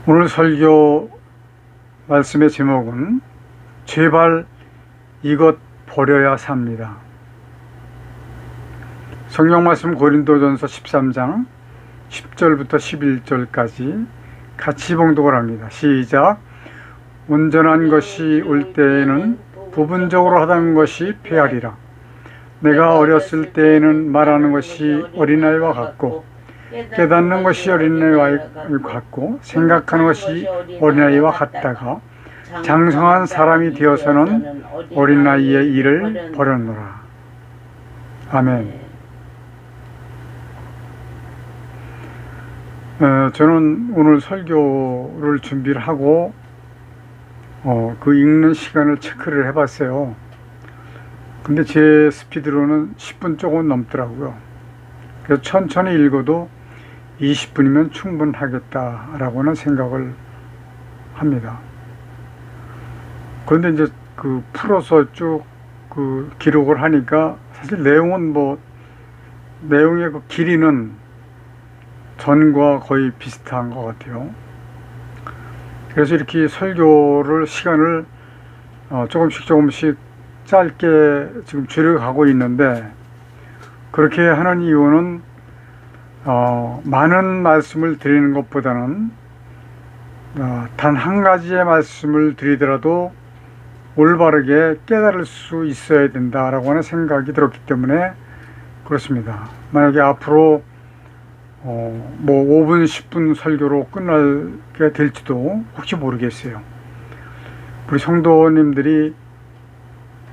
오늘 설교 말씀의 제목은 제발 이것 버려야 삽니다. 성경 말씀 고린도전서 13장 10절부터 11절까지 같이 봉독을 합니다. 시작. 온전한 것이 올 때에는 부분적으로 하던 것이 패하리라. 내가 어렸을 때에는 말하는 것이 어린아이와 같고 깨닫는 것이 어린아이와 같고 생각하는 것이 어린아이와 같다가 장성한 사람이 되어서는 어린아이의 일을 버렸노라. 아멘. 저는 오늘 설교를 준비를 하고 그 읽는 시간을 체크를 해봤어요. 근데 제 스피드로는 10분 조금 넘더라고요. 그래서 천천히 읽어도 20분이면 충분하겠다라고는 생각을 합니다. 그런데 이제 풀어서 쭉 기록을 하니까 사실 내용은 내용의 길이는 전과 거의 비슷한 것 같아요. 그래서 이렇게 설교를 시간을 조금씩 짧게 지금 줄여가고 있는데, 그렇게 하는 이유는 많은 말씀을 드리는 것보다는 단 한 가지의 말씀을 드리더라도 올바르게 깨달을 수 있어야 된다라고 하는 생각이 들었기 때문에 그렇습니다. 만약에 앞으로 5분 10분 설교로 끝나게 될지도 혹시 모르겠어요. 우리 성도님들이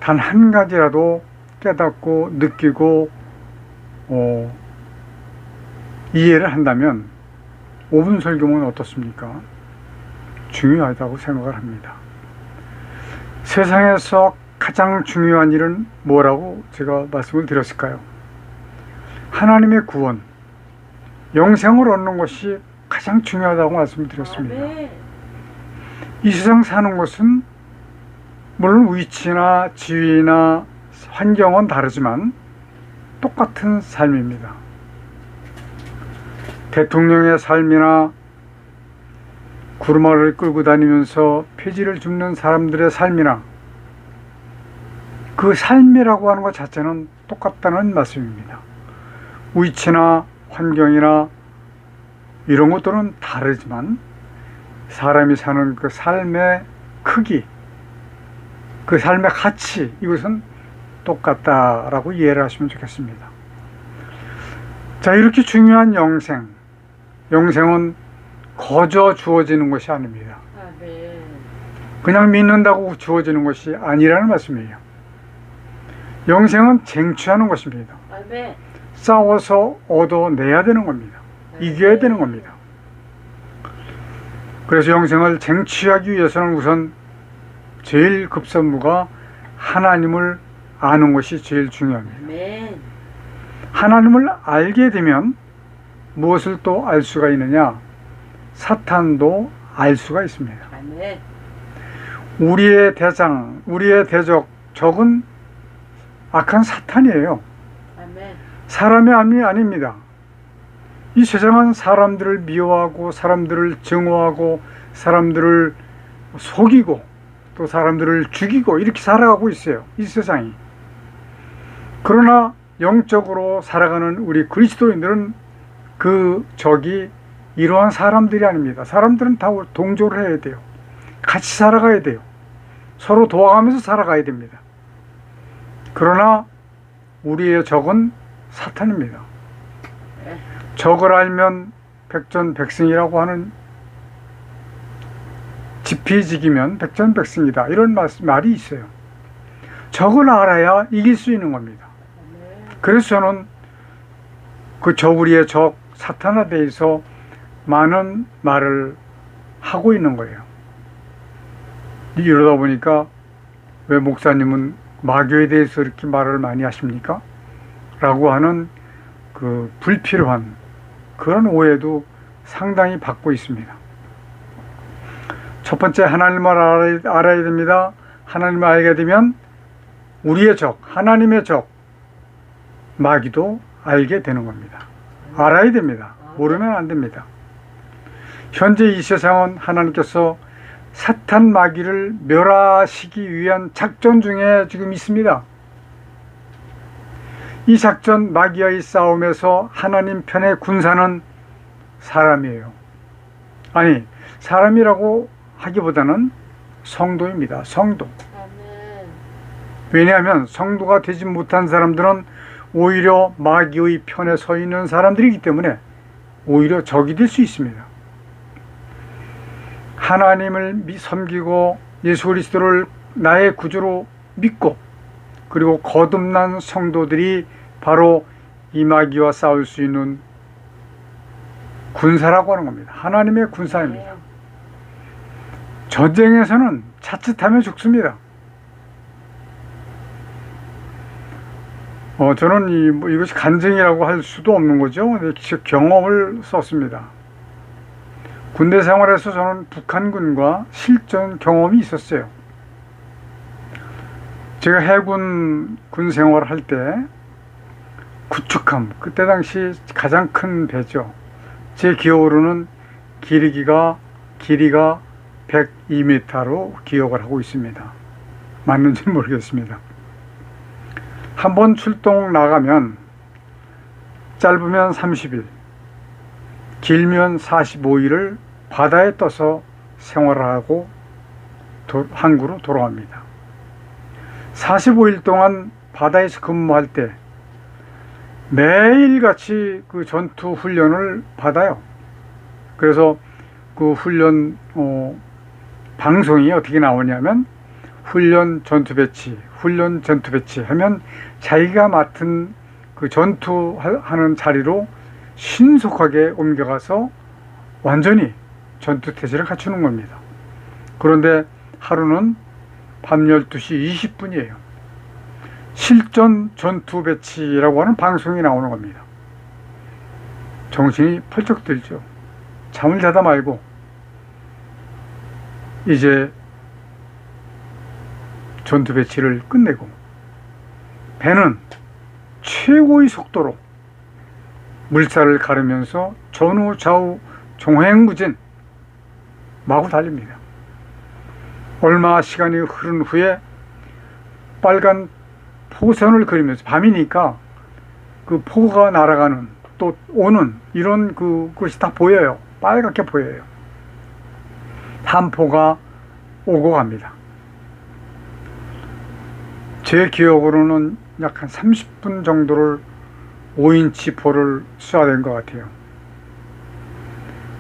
단 한 가지라도 깨닫고 느끼고 이해를 한다면 5분 설교면 어떻습니까? 중요하다고 생각을 합니다. 세상에서 가장 중요한 일은 뭐라고 제가 말씀을 드렸을까요? 하나님의 구원, 영생을 얻는 것이 가장 중요하다고 말씀을 드렸습니다. 이 세상 사는 것은 물론 위치나 지위나 환경은 다르지만 똑같은 삶입니다. 대통령의 삶이나 구르마를 끌고 다니면서 폐지를 줍는 사람들의 삶이나 그 삶이라고 하는 것 자체는 똑같다는 말씀입니다. 위치나 환경이나 이런 것들은 다르지만 사람이 사는 그 삶의 크기, 그 삶의 가치, 이것은 똑같다라고 이해를 하시면 좋겠습니다. 자, 이렇게 중요한 영생은 거저 주어지는 것이 아닙니다. 그냥 믿는다고 주어지는 것이 아니라는 말씀이에요. 영생은 쟁취하는 것입니다. 싸워서 얻어내야 되는 겁니다. 이겨야 되는 겁니다. 그래서 영생을 쟁취하기 위해서는 우선 제일 급선무가 하나님을 아는 것이 제일 중요합니다. 하나님을 알게 되면 무엇을 또 알 수가 있느냐? 사탄도 알 수가 있습니다. 우리의 대장, 우리의 적은 악한 사탄이에요. 사람이 아닙니다. 이 세상은 사람들을 미워하고 사람들을 증오하고 사람들을 속이고 또 사람들을 죽이고 이렇게 살아가고 있어요. 이 세상이. 그러나 영적으로 살아가는 우리 그리스도인들은 그 적이 이러한 사람들이 아닙니다. 사람들은 다 동조를 해야 돼요. 같이 살아가야 돼요. 서로 도와가면서 살아가야 됩니다. 그러나 우리의 적은 사탄입니다. 적을 알면 백전백승이라고 하는, 지피지기면 백전백승이다, 이런 말이 있어요. 적을 알아야 이길 수 있는 겁니다. 그래서 저는 우리의 적 사탄에 대해서 많은 말을 하고 있는 거예요. 이러다 보니까 왜 목사님은 마귀에 대해서 이렇게 말을 많이 하십니까? 라고 하는 불필요한 그런 오해도 상당히 받고 있습니다. 첫 번째, 하나님을 알아야 됩니다. 하나님을 알게 되면 우리의 적, 하나님의 적 마귀도 알게 되는 겁니다. 알아야 됩니다. 모르면 안 됩니다. 현재 이 세상은 하나님께서 사탄 마귀를 멸하시기 위한 작전 중에 지금 있습니다. 이 작전 마귀와의 싸움에서 하나님 편의 군사는 사람이에요. 아니, 사람이라고 하기보다는 성도입니다. 성도. 왜냐하면 성도가 되지 못한 사람들은 오히려 마귀의 편에 서 있는 사람들이기 때문에 오히려 적이 될 수 있습니다. 하나님을 섬기고 예수 그리스도를 나의 구주로 믿고 그리고 거듭난 성도들이 바로 이 마귀와 싸울 수 있는 군사라고 하는 겁니다. 하나님의 군사입니다. 전쟁에서는 자칫하면 죽습니다. 저는 이것이 간증이라고 할 수도 없는 거죠. 직접 경험을 썼습니다. 군대 생활에서 저는 북한군과 실전 경험이 있었어요. 제가 해군 군 생활을 할 때 구축함, 그때 당시 가장 큰 배죠. 제 기억으로는 길이가 102m로 기억을 하고 있습니다. 맞는지 모르겠습니다. 한번 출동 나가면 짧으면 30일, 길면 45일을 바다에 떠서 생활을 하고 항구로 돌아옵니다. 45일 동안 바다에서 근무할 때 매일같이 그 전투 훈련을 받아요. 그래서 그 훈련 방송이 어떻게 나오냐면 훈련 전투 배치 하면 자기가 맡은 그 전투하는 자리로 신속하게 옮겨가서 완전히 전투 태세를 갖추는 겁니다. 그런데 하루는 밤 12시 20분이에요. 실전 전투 배치라고 하는 방송이 나오는 겁니다. 정신이 펄쩍 들죠. 잠을 자다 말고 이제 전투 배치를 끝내고 배는 최고의 속도로 물살을 가르면서 전후 좌우 종횡무진 마구 달립니다. 얼마 시간이 흐른 후에 빨간 포선을 그리면서 밤이니까 그 포가 날아가는 또 오는 이런 그것이 다 보여요. 빨갛게 보여요. 한 포가 오고 갑니다. 제 기억으로는 약 한 30분 정도를 5인치 포를 쏴댄 것 같아요.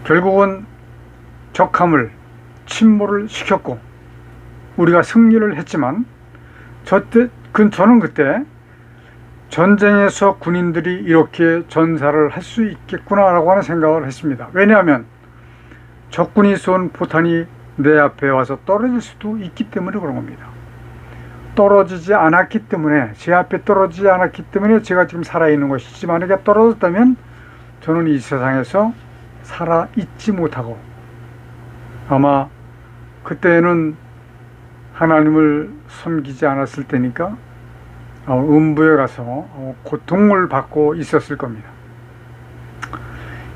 결국은 적함을 침몰을 시켰고 우리가 승리를 했지만 저는 그때 전쟁에서 군인들이 이렇게 전사를 할 수 있겠구나라고 하는 생각을 했습니다. 왜냐하면 적군이 쏜 포탄이 내 앞에 와서 떨어질 수도 있기 때문에 그런 겁니다. 떨어지지 않았기 때문에, 제 앞에 떨어지지 않았기 때문에 제가 지금 살아있는 것이지, 만약에 떨어졌다면 저는 이 세상에서 살아있지 못하고 아마 그때는 하나님을 섬기지 않았을 때니까 음부에 가서 고통을 받고 있었을 겁니다.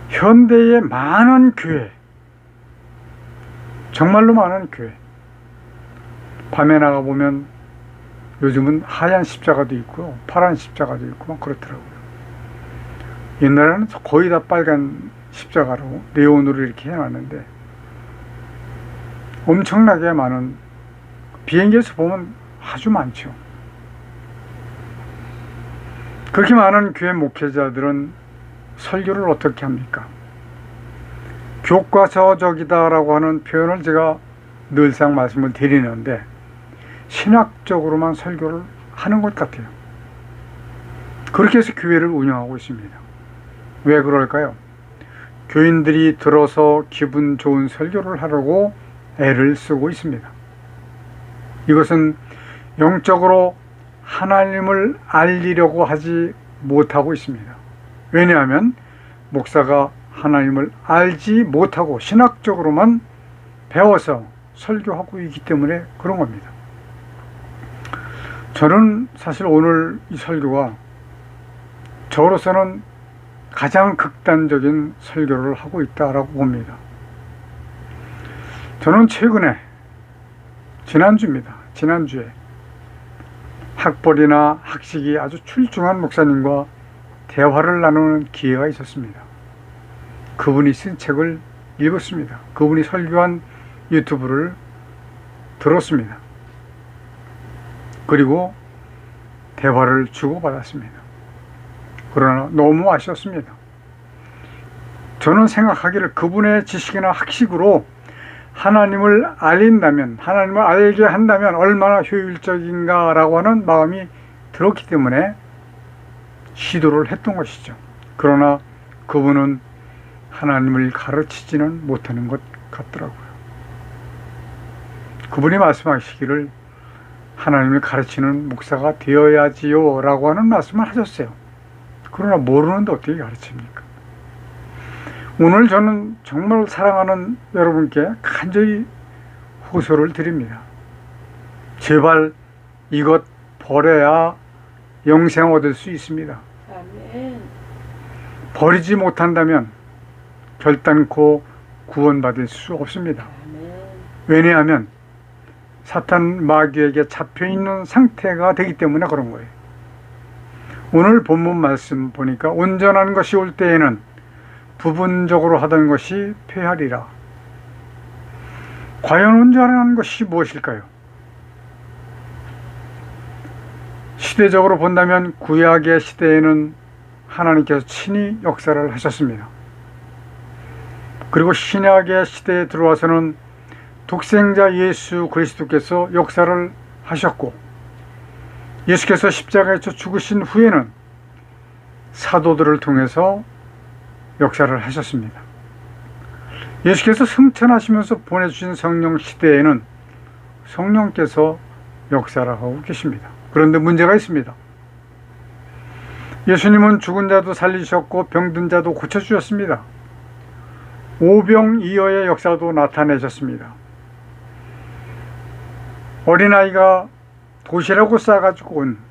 현대의 많은 교회, 정말로 많은 교회, 밤에 나가보면 요즘은 하얀 십자가도 있고 파란 십자가도 있고 막 그렇더라고요. 옛날에는 거의 다 빨간 십자가로 네온으로 이렇게 해놨는데 엄청나게 많은, 비행기에서 보면 아주 많죠. 그렇게 많은 교회 목회자들은 설교를 어떻게 합니까? 교과서적이다라고 하는 표현을 제가 늘상 말씀을 드리는데 신학적으로만 설교를 하는 것 같아요. 그렇게 해서 교회를 운영하고 있습니다. 왜 그럴까요? 교인들이 들어서 기분 좋은 설교를 하려고 애를 쓰고 있습니다. 이것은 영적으로 하나님을 알리려고 하지 못하고 있습니다. 왜냐하면 목사가 하나님을 알지 못하고 신학적으로만 배워서 설교하고 있기 때문에 그런 겁니다. 저는 사실 오늘 이 설교가 저로서는 가장 극단적인 설교를 하고 있다라고 봅니다. 저는 최근에 지난주에 학벌이나 학식이 아주 출중한 목사님과 대화를 나누는 기회가 있었습니다. 그분이 쓴 책을 읽었습니다. 그분이 설교한 유튜브를 들었습니다. 그리고 대화를 주고받았습니다. 그러나 너무 아쉬웠습니다. 저는 생각하기를 그분의 지식이나 학식으로 하나님을 알린다면, 하나님을 알게 한다면 얼마나 효율적인가 라고 하는 마음이 들었기 때문에 시도를 했던 것이죠. 그러나 그분은 하나님을 가르치지는 못하는 것 같더라고요. 그분이 말씀하시기를 하나님을 가르치는 목사가 되어야지요 라고 하는 말씀을 하셨어요. 그러나 모르는데 어떻게 가르칩니까? 오늘 저는 정말 사랑하는 여러분께 간절히 호소를 드립니다. 제발 이것 버려야 영생 얻을 수 있습니다. 아멘. 버리지 못한다면 결단코 구원받을 수 없습니다. 아멘. 왜냐하면 사탄 마귀에게 잡혀있는 상태가 되기 때문에 그런 거예요. 오늘 본문 말씀 보니까 온전한 것이 올 때에는 부분적으로 하던 것이 폐하리라. 과연 온전한 것이 무엇일까요? 시대적으로 본다면 구약의 시대에는 하나님께서 친히 역사를 하셨습니다. 그리고 신약의 시대에 들어와서는 독생자 예수 그리스도께서 역사를 하셨고, 예수께서 십자가에서 죽으신 후에는 사도들을 통해서 역사를 하셨습니다. 예수께서 승천하시면서 보내주신 성령 시대에는 성령께서 역사를 하고 계십니다. 그런데 문제가 있습니다. 예수님은 죽은 자도 살리셨고 병든 자도 고쳐주셨습니다. 오병이어의 역사도 나타내셨습니다. 어린아이가 도시락을 싸가지고 온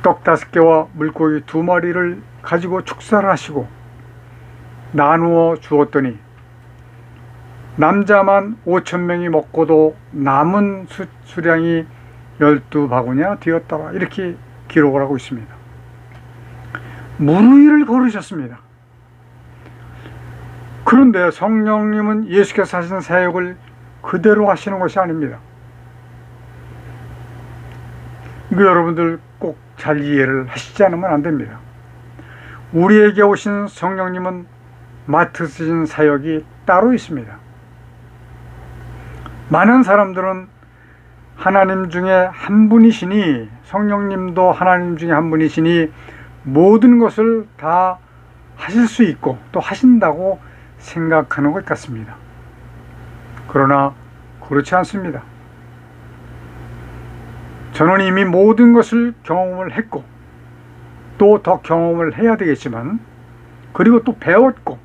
떡 5개와 물고기 2마리를 가지고 축사를 하시고 나누어 주었더니 남자만 5,000명이 먹고도 남은 수량이 12바구니나 되었더라. 이렇게 기록을 하고 있습니다. 무르이를 걸으셨습니다. 그런데 성령님은 예수께서 하신 사역을 그대로 하시는 것이 아닙니다. 이거 여러분들 꼭 잘 이해를 하시지 않으면 안 됩니다. 우리에게 오신 성령님은 맡으신 사역이 따로 있습니다. 많은 사람들은 하나님 중에 한 분이시니, 성령님도 하나님 중에 한 분이시니 모든 것을 다 하실 수 있고 또 하신다고 생각하는 것 같습니다. 그러나 그렇지 않습니다. 저는 이미 모든 것을 경험을 했고 또 더 경험을 해야 되겠지만, 그리고 또 배웠고,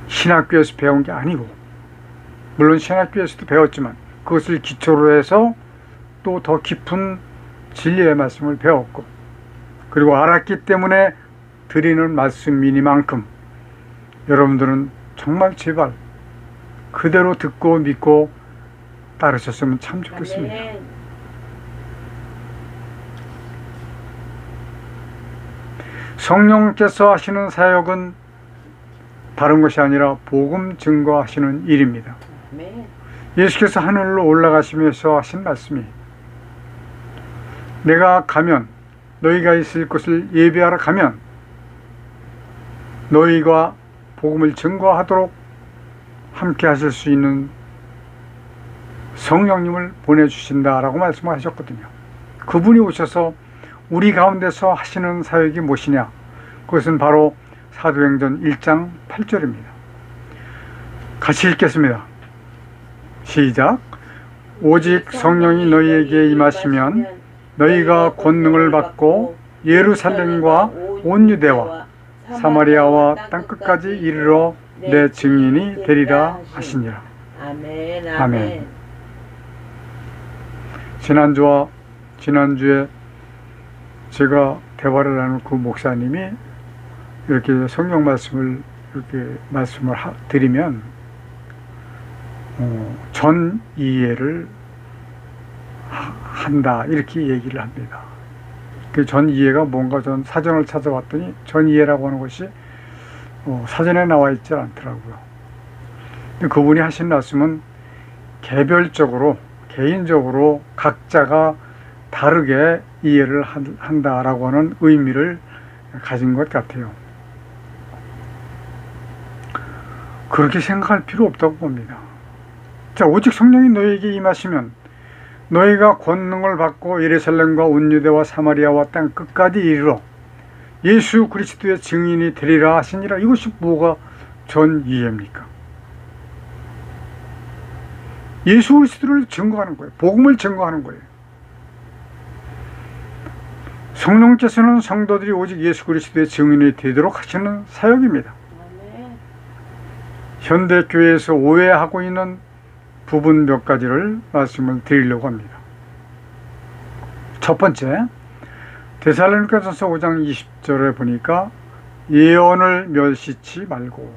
신학교에서 배운 게 아니고, 물론 신학교에서도 배웠지만 그것을 기초로 해서 또 더 깊은 진리의 말씀을 배웠고, 그리고 알았기 때문에 드리는 말씀이니만큼 여러분들은 정말 제발 그대로 듣고 믿고 따르셨으면 참 좋겠습니다. 아멘. 성령께서 하시는 사역은 다른 것이 아니라 복음 증거하시는 일입니다. 아멘. 예수께서 하늘로 올라가시면서 하신 말씀이, 내가 가면, 너희가 있을 곳을 예비하러 가면 너희가 복음을 증거하도록 함께 하실 수 있는 성령님을 보내주신다라고 말씀을 하셨거든요. 그분이 오셔서 우리 가운데서 하시는 사역이 무엇이냐? 그것은 바로 사도행전 1장 8절입니다. 같이 읽겠습니다. 시작. 오직 성령이 너희에게 임하시면 너희가 권능을 받고 예루살렘과 온 유대와 사마리아와 땅끝까지 이르러 내 증인이 되리라 하시니라. 아멘. 아멘. 지난주에 제가 대화를 나눈 그 목사님이 이렇게 성경 말씀을 드리면 전 이해를 한다 이렇게 얘기를 합니다. 그 전 이해가 뭔가 전 사전을 찾아봤더니 전 이해라고 하는 것이 사전에 나와 있지 않더라고요. 근데 그분이 하신 말씀은 개별적으로 개인적으로 각자가 다르게 이해를 한다라고 하는 의미를 가진 것 같아요. 그렇게 생각할 필요 없다고 봅니다. 자, 오직 성령이 너희에게 임하시면 너희가 권능을 받고 예루살렘과 온 유대와 사마리아와 땅 끝까지 이르러 예수 그리스도의 증인이 되리라 하시니라. 이것이 뭐가 전 이해입니까? 예수 그리스도를 증거하는 거예요. 복음을 증거하는 거예요. 성령께서는 성도들이 오직 예수 그리스도의 증인이 되도록 하시는 사역입니다. 현대 교회에서 오해하고 있는 부분 몇 가지를 말씀을 드리려고 합니다. 첫 번째, 데살로니가전서 5장 20절에 보니까 예언을 멸시치 말고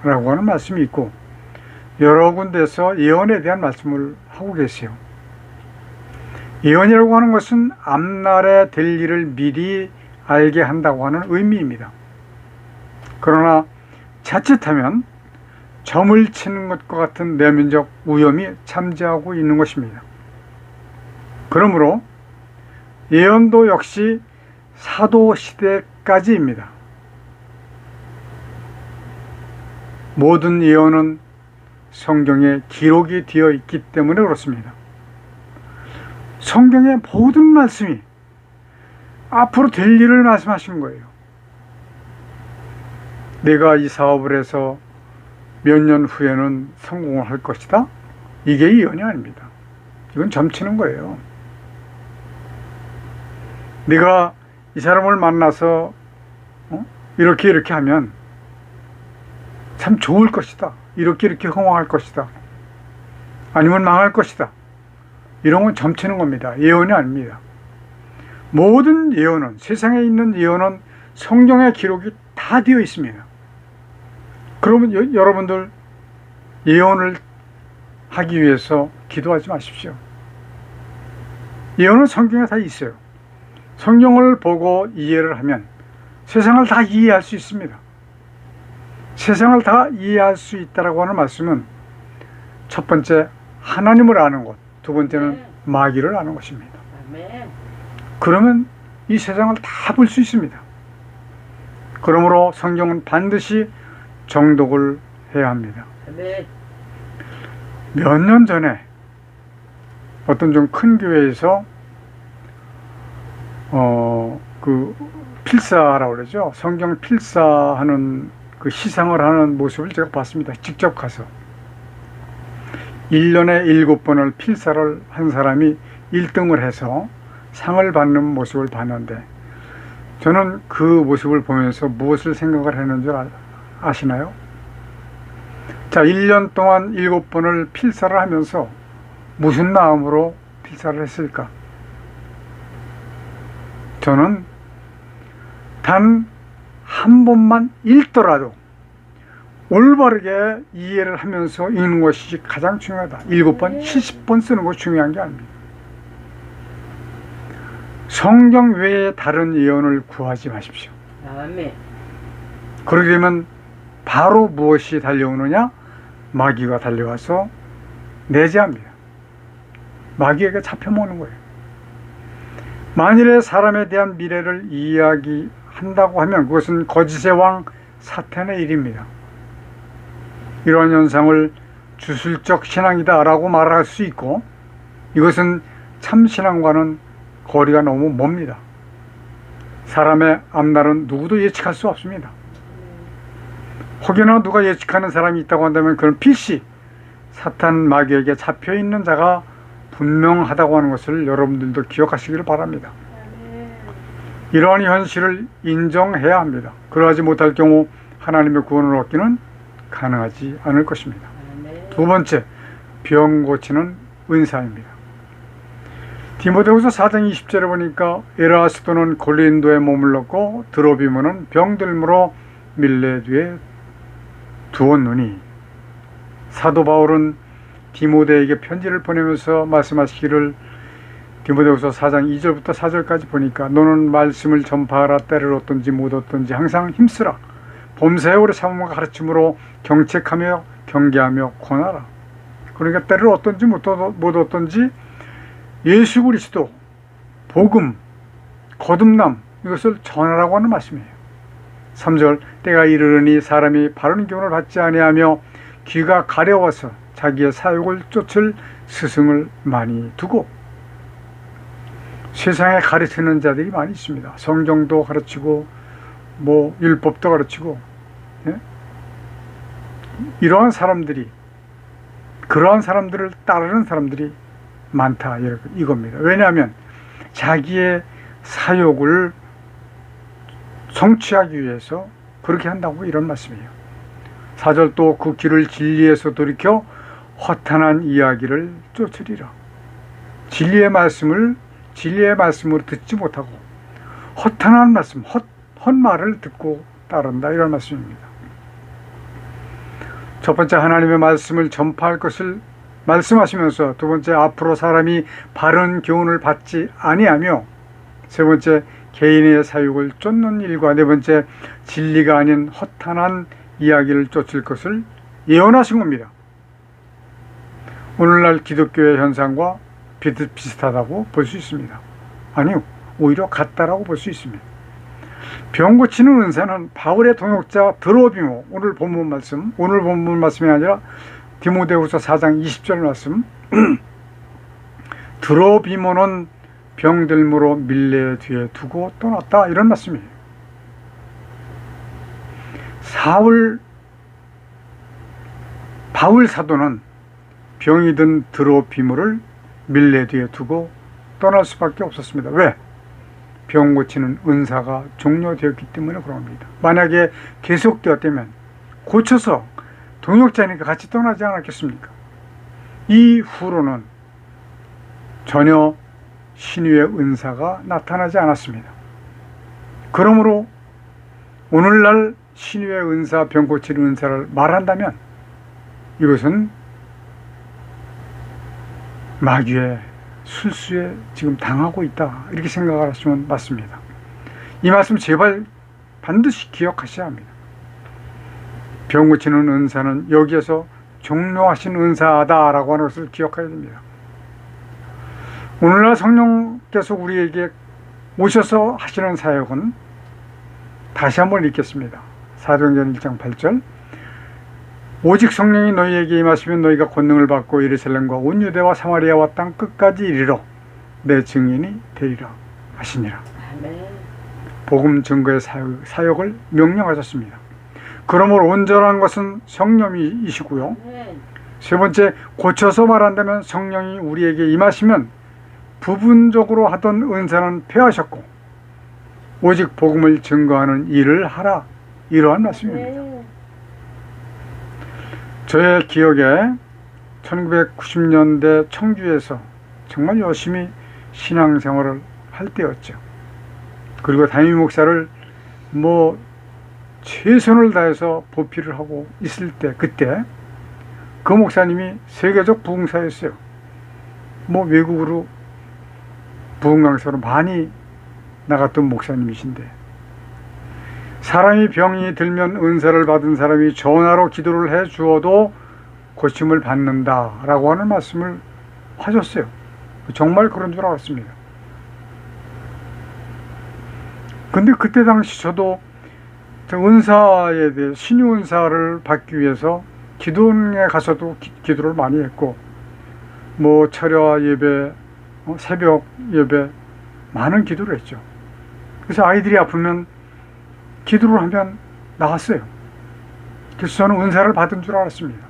라고 하는 말씀이 있고 여러 군데서 예언에 대한 말씀을 하고 계세요. 예언이라고 하는 것은 앞날에 될 일을 미리 알게 한다고 하는 의미입니다. 그러나 자칫하면 점을 치는 것과 같은 내면적 위험이 참재하고 있는 것입니다. 그러므로 예언도 역시 사도 시대까지입니다. 모든 예언은 성경에 기록이 되어 있기 때문에 그렇습니다. 성경의 모든 말씀이 앞으로 될 일을 말씀하신 거예요. 내가 이 사업을 해서 몇 년 후에는 성공을 할 것이다? 이게 예언이 아닙니다. 이건 점치는 거예요. 네가 이 사람을 만나서 이렇게 하면 참 좋을 것이다. 이렇게 흥황할 것이다. 아니면 망할 것이다. 이런 건 점치는 겁니다. 예언이 아닙니다. 모든 예언은, 세상에 있는 예언은 성경의 기록이 다 되어 있습니다. 그러면 여러분들 예언을 하기 위해서 기도하지 마십시오. 예언은 성경에 다 있어요. 성경을 보고 이해를 하면 세상을 다 이해할 수 있습니다. 세상을 다 이해할 수 있다라고 하는 말씀은 첫 번째 하나님을 아는 것, 두 번째는 마귀를 아는 것입니다. 그러면 이 세상을 다 볼 수 있습니다. 그러므로 성경은 반드시 정독을 해야 합니다. 몇 년 전에 어떤 좀 큰 교회에서 그 필사라고 그러죠. 성경 필사하는 그 시상을 하는 모습을 제가 봤습니다. 직접 가서 1년에 7번을 필사를 한 사람이 1등을 해서 상을 받는 모습을 봤는데 저는 그 모습을 보면서 무엇을 생각을 했는 줄 아시나요? 자, 1년 동안 7번을 필사를 하면서 무슨 마음으로 필사를 했을까? 저는 단 한 번만 읽더라도 올바르게 이해를 하면서 읽는 것이 가장 중요하다. 7번, 70번 쓰는 것이 중요한 게 아닙니다. 성경 외에 다른 예언을 구하지 마십시오. 아멘. 그러게 되면 바로 무엇이 달려오느냐? 마귀가 달려와서 내재합니다. 마귀에게 잡혀먹는 거예요. 만일에 사람에 대한 미래를 이야기한다고 하면 그것은 거짓의 왕 사탄의 일입니다. 이러한 현상을 주술적 신앙이다 라고 말할 수 있고 이것은 참신앙과는 거리가 너무 멉니다. 사람의 앞날은 누구도 예측할 수 없습니다. 혹여나 누가 예측하는 사람이 있다고 한다면 그건 필시 사탄 마귀에게 잡혀있는 자가 분명하다고 하는 것을 여러분들도 기억하시기를 바랍니다. 이러한 현실을 인정해야 합니다. 그러하지 못할 경우 하나님의 구원을 얻기는 가능하지 않을 것입니다. 두 번째, 병 고치는 은사입니다. 디모데후서 4장 20절에 보니까 에라스도는 고린도에 머물렀고 드로비모는 병들므로 밀레 뒤에 두었노니 사도 바울은 디모데에게 편지를 보내면서 말씀하시기를 디모데후서 4장 2절부터 4절까지 보니까 너는 말씀을 전파하라. 때를 얻든지 못 얻든지 항상 힘쓰라. 범사에 오래 참음과 가르침으로 경책하며 경계하며 권하라. 그러니까 때를 얻든지 못 얻든지 예수 그리스도 복음 거듭남 이것을 전하라고 하는 말씀이에요. 3절 때가 이르르니 사람이 바른 교훈을 받지 아니하며 귀가 가려워서 자기의 사욕을 쫓을 스승을 많이 두고 세상에 가르치는 자들이 많이 있습니다. 성경도 가르치고 뭐 율법도 가르치고 이러한 사람들이 그러한 사람들을 따르는 사람들이 많다 이겁니다. 왜냐하면 자기의 사욕을 성취하기 위해서 그렇게 한다고 이런 말씀이에요. 4절 또 그 길을 진리에서 돌이켜 허탄한 이야기를 쫓으리라. 진리의 말씀으로 듣지 못하고 허탄한 말씀, 헛말을 듣고 따른다 이런 말씀입니다. 첫 번째 하나님의 말씀을 전파할 것을 말씀하시면서 두 번째 앞으로 사람이 바른 교훈을 받지 아니하며 세 번째 개인의 사욕을 쫓는 일과 네 번째 진리가 아닌 허탄한 이야기를 쫓을 것을 예언하신 겁니다. 오늘날 기독교의 현상과 비슷하다고 볼 수 있습니다. 아니요, 오히려 같다라고 볼 수 있습니다. 병 고치는 은사는 바울의 동역자 드로비모 오늘 본문 말씀이 아니라 디모데후서 4장 20절 말씀 드로비모는 병들므로 밀레 뒤에 두고 떠났다 이런 말씀이에요. 바울 사도는 병이 든 드로비모를 밀레 뒤에 두고 떠날 수밖에 없었습니다. 왜? 병 고치는 은사가 종료되었기 때문에 그럽니다. 만약에 계속되었다면 고쳐서 동역자니까 같이 떠나지 않았겠습니까? 이후로는 전혀 신유의 은사가 나타나지 않았습니다. 그러므로 오늘날 신유의 은사, 병 고치는 은사를 말한다면 이것은 마귀의 술수에 지금 당하고 있다 이렇게 생각하시면 맞습니다. 이 말씀 제발 반드시 기억하셔야 합니다. 병 고치는 은사는 여기에서 종료하신 은사다라고 하는 것을 기억해야 됩니다. 오늘날 성령께서 우리에게 오셔서 하시는 사역은 다시 한번 읽겠습니다. 사도행전 1장 8절 오직 성령이 너희에게 임하시면 너희가 권능을 받고 예루살렘과 온 유대와 사마리아와 땅 끝까지 이르러 내 증인이 되리라 하시니라. 아멘. 복음 증거의 사역을 명령하셨습니다. 그러므로 온전한 것은 성령이시고요. 세 번째, 고쳐서 말한다면 성령이 우리에게 임하시면 부분적으로 하던 은사는 폐하셨고 오직 복음을 증거하는 일을 하라 이러한 말씀입니다. 저의 기억에 1990년대 청주에서 정말 열심히 신앙생활을 할 때였죠. 그리고 담임 목사를 최선을 다해서 보필을 하고 있을 때 그때 그 목사님이 세계적 부흥사였어요. 외국으로 부흥 강사로 많이 나갔던 목사님이신데 사람이 병이 들면 은사를 받은 사람이 전화로 기도를 해 주어도 고침을 받는다라고 하는 말씀을 하셨어요. 정말 그런 줄 알았습니다. 근데 그때 당시 저도 은사에 대해 신유 은사를 받기 위해서 기도원에 가서도 기도를 많이 했고 철야 예배, 새벽 예배 많은 기도를 했죠. 그래서 아이들이 아프면 기도를 하면 나갔어요. 그래서 저는 은사를 받은 줄 알았습니다.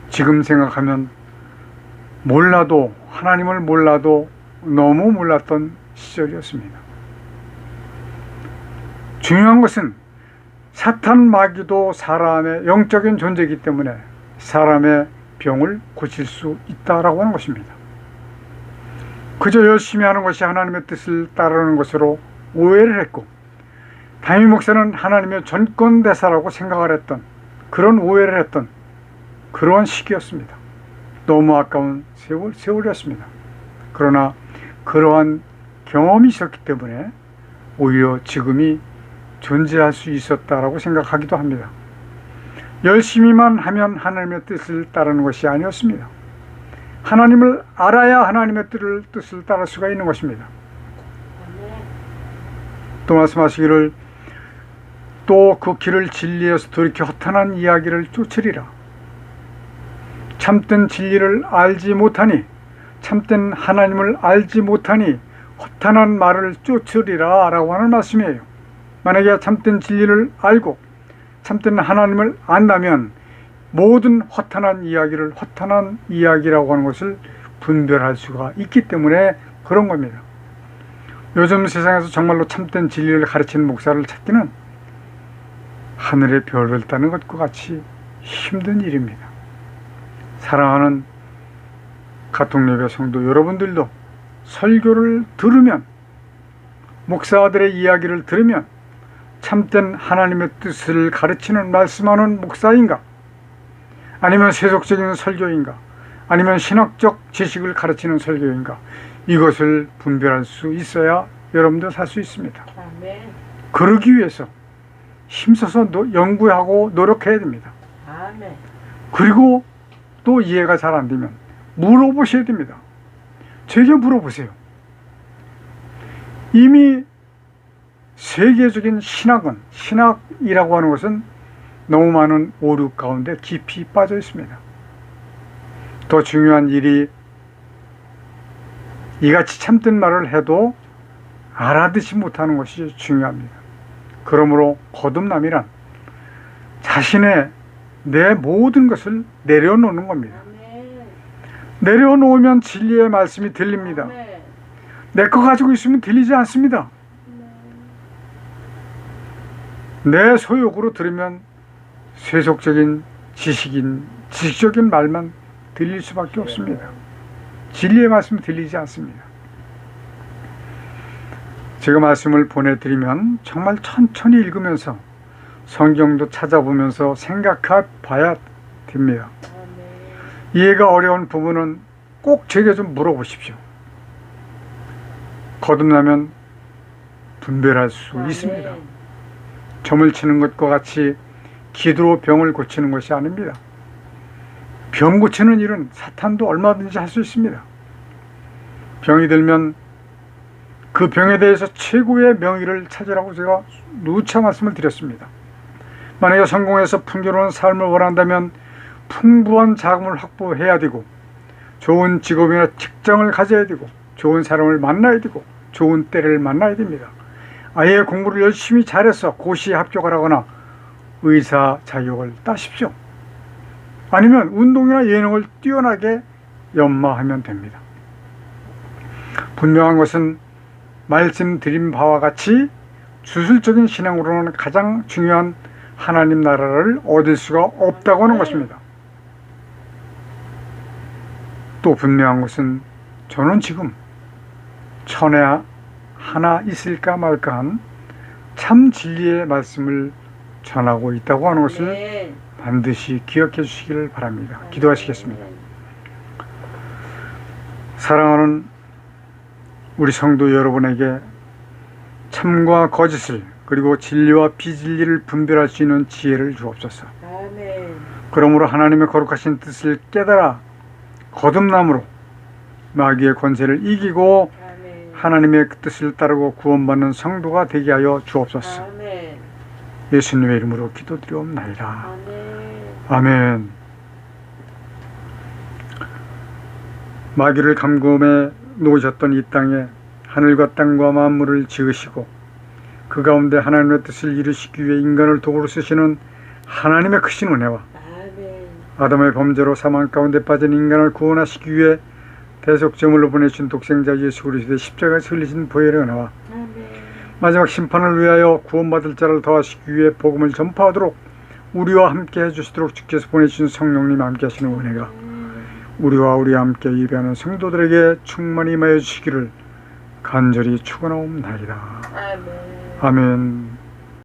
지금 생각하면 하나님을 몰라도 너무 몰랐던 시절이었습니다. 중요한 것은 사탄 마귀도 사람의 영적인 존재이기 때문에 사람의 병을 고칠 수 있다라고 하는 것입니다. 그저 열심히 하는 것이 하나님의 뜻을 따르는 것으로 오해를 했고 담임 목사는 하나님의 전권대사라고 생각을 했던 그런 오해를 했던 그러한 시기였습니다. 너무 아까운 세월이었습니다. 그러나 그러한 경험이 있었기 때문에 오히려 지금이 존재할 수 있었다라고 생각하기도 합니다. 열심히만 하면 하나님의 뜻을 따르는 것이 아니었습니다. 하나님을 알아야 하나님의 뜻을 따를 수가 있는 것입니다. 또 말씀하시기를 또 그 길을 진리에서 돌이켜 허탄한 이야기를 쫓으리라. 참된 진리를 알지 못하니, 참된 하나님을 알지 못하니 허탄한 말을 쫓으리라 라고 하는 말씀이에요. 만약에 참된 진리를 알고 참된 하나님을 안다면 모든 허탄한 이야기를 허탄한 이야기라고 하는 것을 분별할 수가 있기 때문에 그런 겁니다. 요즘 세상에서 정말로 참된 진리를 가르치는 목사를 찾기는 하늘의 별을 따는 것과 같이 힘든 일입니다. 사랑하는 가통예배 성도 여러분들도 설교를 들으면, 목사들의 이야기를 들으면 참된 하나님의 뜻을 가르치는 말씀하는 목사인가, 아니면 세속적인 설교인가, 아니면 신학적 지식을 가르치는 설교인가, 이것을 분별할 수 있어야 여러분들 살 수 있습니다. 아멘. 그러기 위해서 힘써서 연구하고 노력해야 됩니다. 아멘. 그리고 또 이해가 잘 안 되면 물어보셔야 됩니다. 제게 물어보세요. 이미 세계적인 신학이라고 하는 것은 너무 많은 오류 가운데 깊이 빠져 있습니다. 더 중요한 일이 이같이 참된 말을 해도 알아듣지 못하는 것이 중요합니다. 그러므로 거듭남이란 자신의 내 모든 것을 내려놓는 겁니다. 아멘. 내려놓으면 진리의 말씀이 들립니다. 아멘. 내 거 가지고 있으면 들리지 않습니다. 내 소욕으로 들으면 세속적인 지식적인 말만 들릴 수밖에 없습니다. 진리의 말씀이 들리지 않습니다. 제가 말씀을 보내드리면 정말 천천히 읽으면서 성경도 찾아보면서 생각해 봐야 됩니다. 이해가 어려운 부분은 꼭 제게 좀 물어보십시오. 거듭나면 분별할 수 있습니다. 점을 치는 것과 같이 기도로 병을 고치는 것이 아닙니다. 병 고치는 일은 사탄도 얼마든지 할 수 있습니다. 병이 들면 그 병에 대해서 최고의 명의를 찾으라고 제가 누차 말씀을 드렸습니다. 만약에 성공해서 풍요로운 삶을 원한다면 풍부한 자금을 확보해야 되고, 좋은 직업이나 직장을 가져야 되고, 좋은 사람을 만나야 되고, 좋은 때를 만나야 됩니다. 아예 공부를 열심히 잘해서 고시에 합격을 하거나 의사 자격을 따십시오. 아니면 운동이나 예능을 뛰어나게 연마하면 됩니다. 분명한 것은 말씀드린 바와 같이 주술적인 신앙으로는 가장 중요한 하나님 나라를 얻을 수가 없다고 하는 것입니다. 또 분명한 것은 저는 지금 천에 하나 있을까 말까한 참 진리의 말씀을 전하고 있다고 하는 것을 반드시 기억해 주시기를 바랍니다. 기도하시겠습니다. 사랑하는 우리 성도 여러분에게 참과 거짓을, 그리고 진리와 비진리를 분별할 수 있는 지혜를 주옵소서. 그러므로 하나님의 거룩하신 뜻을 깨달아 거듭남으로 마귀의 권세를 이기고 하나님의 그 뜻을 따르고 구원받는 성도가 되게 하여 주옵소서. 예수님의 이름으로 기도드리옵나이다. 아멘. 마귀를 감금해 놓으셨던 이 땅에 하늘과 땅과 만물을 지으시고 그 가운데 하나님의 뜻을 이루시기 위해 인간을 도구로 쓰시는 하나님의 크신 은혜와 아담의 범죄로 사망 가운데 빠진 인간을 구원하시기 위해 대속제물로 보내신 독생자 예수 그리스도의 십자가에서 흘리신 보혈의 은혜와 마지막 심판을 위하여 구원받을 자를 더하시기 위해 복음을 전파하도록 우리와 함께 해주시도록 주께서 보내주신 성령님 함께 하시는 은혜가 우리와 우리와 함께 예배하는 성도들에게 충만히 임하여 주시기를 간절히 축원하옵나이다. 아멘.